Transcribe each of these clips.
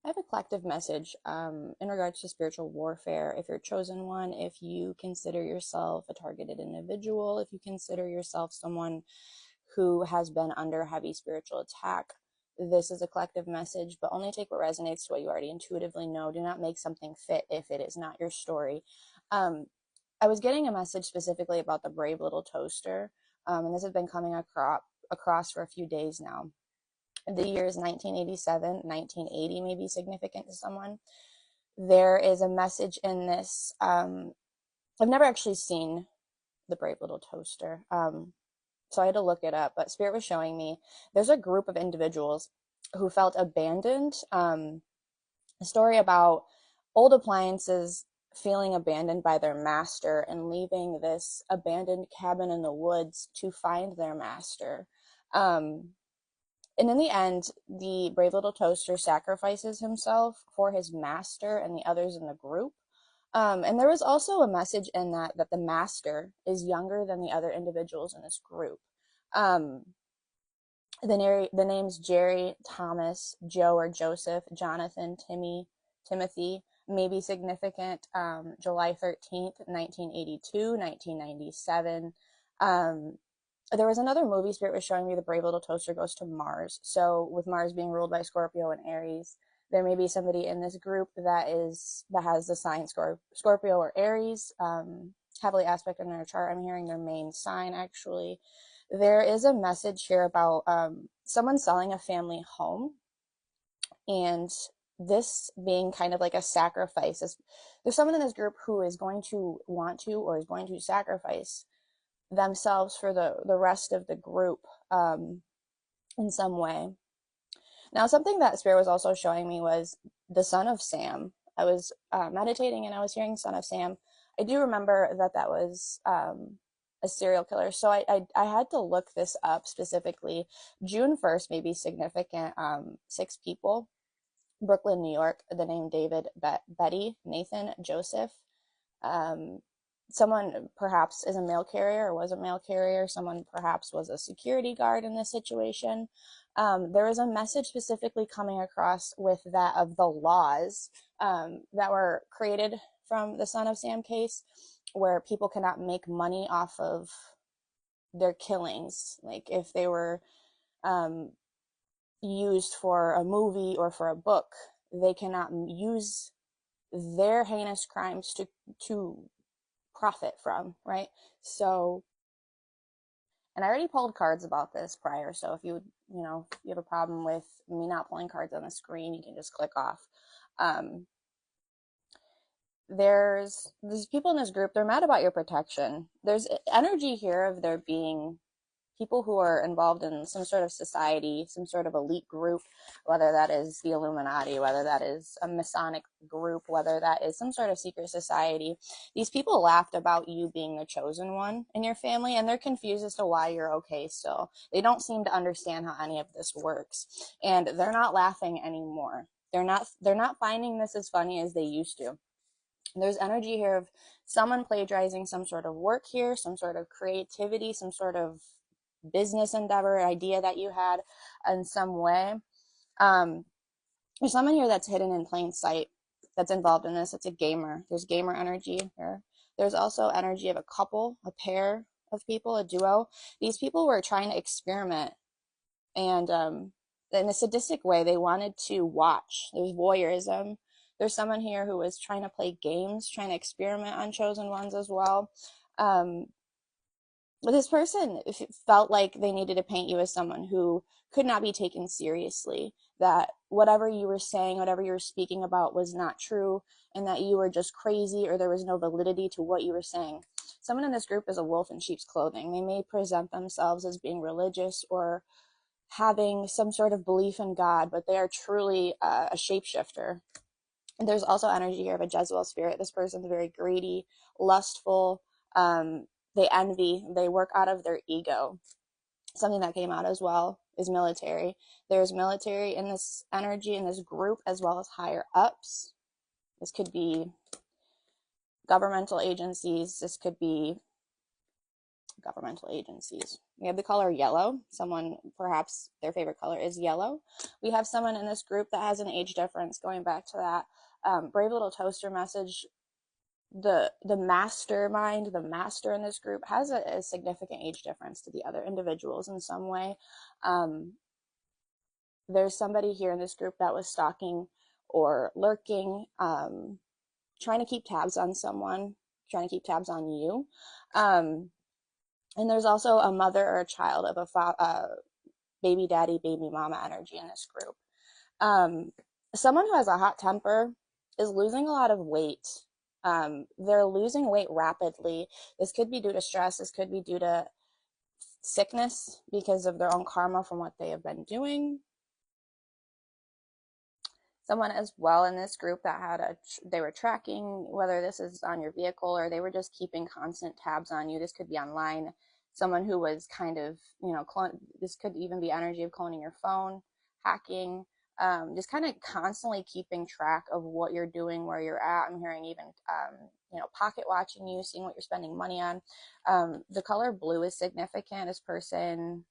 I have a collective message in regards to spiritual warfare. If you're chosen one, if you consider yourself a targeted individual, if you consider yourself someone who has been under heavy spiritual attack, this is a collective message, but only take what resonates to what you already intuitively know. Do not make something fit if it is not your story. Um, I was getting a message specifically about the Brave Little Toaster, and this has been coming across for a few days now. The year is 1987, 1980 may be significant to someone. There is a message in this. I've never actually seen the Brave Little Toaster, so I had to look it up, but Spirit was showing me there's a group of individuals who felt abandoned. A story about old appliances feeling abandoned by their master and leaving this abandoned cabin in the woods to find their master. Um, and in the end, the brave little toaster sacrifices himself for his master and the others in the group. And there was also a message in that the master is younger than the other individuals in this group. Um, the names Jerry, Thomas, Joe or Joseph, Jonathan, Timothy may be significant. July 13th, 1982, 1997. There was another movie Spirit was showing me, The Brave Little Toaster Goes to Mars. So with Mars being ruled by Scorpio and Aries, there may be somebody in this group that has the sign Scorpio or Aries, heavily aspect in their chart. I'm hearing their main sign actually. There is a message here about someone selling a family home, and this being kind of like a sacrifice. There's someone in this group who is going to want to or is going to sacrifice themselves for the rest of the group in some way. Now, something that Spirit was also showing me was the Son of Sam. I was meditating and I was hearing Son of Sam. I do remember that was a serial killer. So I had to look this up specifically. June 1st may be significant. 6 people, Brooklyn, New York, the name David, Betty, Nathan, Joseph. Um, Someone perhaps is a mail carrier or was a mail carrier. Someone perhaps was a security guard in this situation. There was a message specifically coming across with that of the laws that were created from the Son of Sam case, where people cannot make money off of their killings. Like if they were um, used for a movie or for a book, they cannot use their heinous crimes to profit from, right? So, and I already pulled cards about this prior, so if if you have a problem with me not pulling cards on the screen, you can just click off. Um, there's people in this group, they're mad about your protection. There's energy here of there being people who are involved in some sort of society, some sort of elite group, whether that is the Illuminati, whether that is a Masonic group, whether that is some sort of secret society. These people laughed about you being the chosen one in your family, and they're confused as to why you're okay still. They don't seem to understand how any of this works, and they're not laughing anymore. They're not finding this as funny as they used to. There's energy here of someone plagiarizing some sort of work here, some sort of creativity, some sort of business endeavor, idea that you had in some way. Um, there's someone here that's hidden in plain sight that's involved in this. It's a gamer. There's gamer energy here. There's also energy of a couple, a pair of people, a duo. These people were trying to experiment, and in a sadistic way, they wanted to watch. There's voyeurism. There's someone here who was trying to play games, trying to experiment on chosen ones as well. Um, this person felt like they needed to paint you as someone who could not be taken seriously, that whatever you were saying, whatever you were speaking about was not true, and that you were just crazy or there was no validity to what you were saying. Someone in this group is a wolf in sheep's clothing. They may present themselves as being religious or having some sort of belief in God, but they are truly a shapeshifter. There's also energy here of a Jezebel spirit. This person's very greedy, lustful. They envy. They work out of their ego. Something that came out as well is military. There's military in this energy, in this group, as well as higher ups. This could be governmental agencies. This could be governmental agencies. We have the color yellow. Someone, perhaps their favorite color is yellow. We have someone in this group that has an age difference, going back to that Brave Little Toaster message. The mastermind, the master in this group has a significant age difference to the other individuals in some way. There's somebody here in this group that was stalking or lurking, trying to keep tabs on someone, trying to keep tabs on you. And there's also a mother or a child of a baby daddy, baby mama energy in this group. Someone who has a hot temper is losing a lot of weight. They're losing weight rapidly. This could be due to stress. This could be due to sickness because of their own karma from what they have been doing. Someone as well in this group that had they were tracking, whether this is on your vehicle or they were just keeping constant tabs on you. This could be online. Someone who was kind of, this could even be energy of cloning your phone, hacking, just kind of constantly keeping track of what you're doing, where you're at. I'm hearing even, pocket watching you, seeing what you're spending money on. The color blue is significant. This person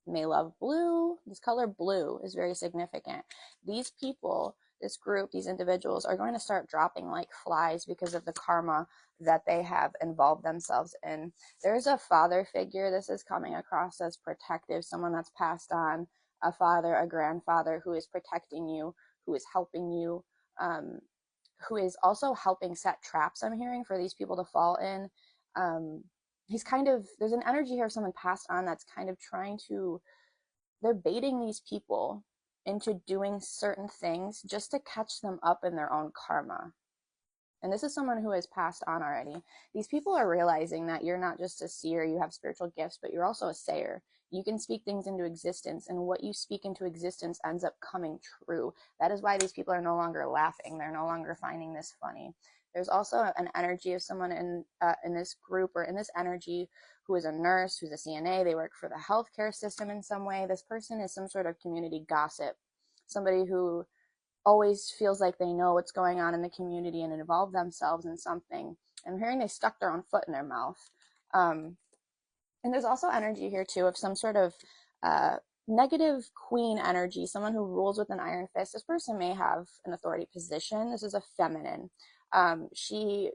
may love blue. This color blue is very significant. These people, this group, these individuals are going to start dropping like flies because of the karma that they have involved themselves in. There's a father figure. This is coming across as protective, someone that's passed on, a father, a grandfather who is protecting you, who is helping you, who is also helping set traps, I'm hearing, for these people to fall in. There's an energy here of someone passed on that's kind of they're baiting these people into doing certain things just to catch them up in their own karma. And this is someone who has passed on already. These people are realizing that you're not just a seer, you have spiritual gifts, but you're also a sayer. You can speak things into existence, and what you speak into existence ends up coming true. That is why these people are no longer laughing. They're no longer finding this funny. There's also an energy of someone in this group or in this energy who is a nurse, who's a CNA. They work for the healthcare system in some way. This person is some sort of community gossip, somebody who always feels like they know what's going on in the community and involve themselves in something. I'm hearing they stuck their own foot in their mouth. And there's also energy here too of some sort of negative queen energy, someone who rules with an iron fist. This person may have an authority position. This is a feminine. She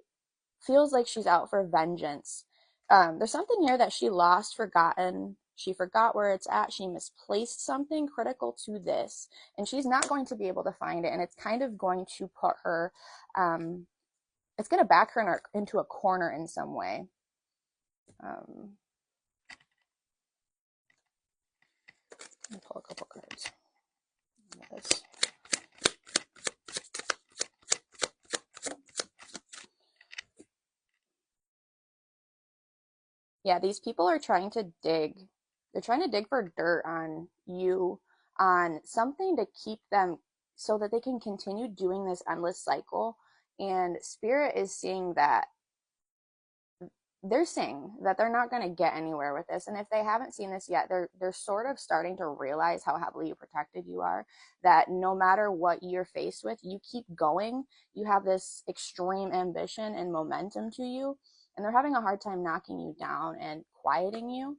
feels like she's out for vengeance. There's something here that she lost, forgotten. She forgot where it's at. She misplaced something critical to this, and she's not going to be able to find it. And it's kind of going to put her, it's going to back her into a corner in some way. Let me pull a couple cards. This. Yeah, these people are trying to dig. They're trying to dig for dirt on you, on something to keep them so that they can continue doing this endless cycle. And Spirit is seeing that they're not going to get anywhere with this. And if they haven't seen this yet, they're sort of starting to realize how heavily protected you are, that no matter what you're faced with, you keep going. You have this extreme ambition and momentum to you, and they're having a hard time knocking you down and quieting you.